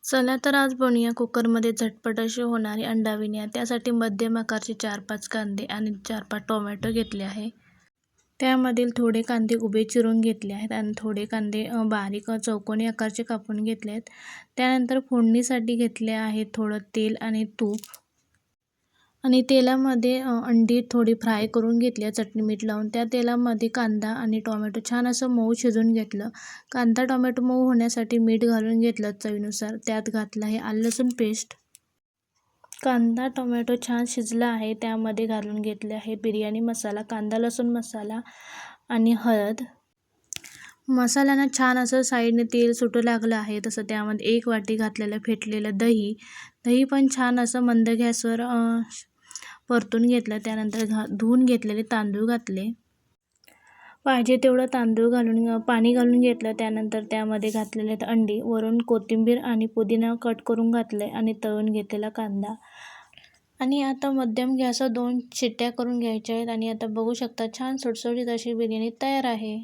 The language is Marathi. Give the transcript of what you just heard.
चला तर आज बनवूया कुकरमध्ये झटपट अशी होणारी अंडा विन्या. त्यासाठी मध्यम आकारचे 4-5 कांदे आणि 4-5 टोमॅटो घेतले आहे. त्यामधील थोडे कांदे उभे चिरून घेतले आहेत आणि थोडे कांदे बारीक चौकोनी आकारचे कापून घेतले आहेत. त्यानंतर फोडणीसाठी घेतले आहे थोडं तेल आणि तूप. आणि तेलामध्ये अंडी थोडी फ्राय करून घेतली आहे चटणी मीठ लावून. त्या तेलामध्ये कांदा आणि टोमॅटो छान असं मऊ शिजवून घेतलं. कांदा टोमॅटो मऊ होण्यासाठी मीठ घालून घेतलं चवीनुसार. त्यात घातलं आहे आलं लसूण पेस्ट. कांदा टोमॅटो छान शिजला आहे. त्यामध्ये घालून घेतले आहे बिर्याणी मसाला, कांदा लसूण मसाला आणि हळद. मसाल्यांना छान असं साईडने तेल सुटू लागलं आहे. तसं त्यामध्ये 1 वाटी घातलेलं फेटलेलं दही. दही पण छान असं मंद गॅसवर परतून घेतलं. त्यानंतर धुवून घेतलेले तांदूळ घातले. पाहिजे तेवढं तांदूळ घालून पाणी घालून घेतलं. त्यानंतर त्यामध्ये घातलेले अंडी, वरून कोथिंबीर आणि पुदिना कट करून घातले आणि तळून घेतलेला कांदा. आणि आता मध्यम गॅसवर 2 शिट्ट्या करून घ्यायच्या आहेत. आणि आता बघू शकता छान सुटसुटीत अशी बिर्याणी तयार आहे.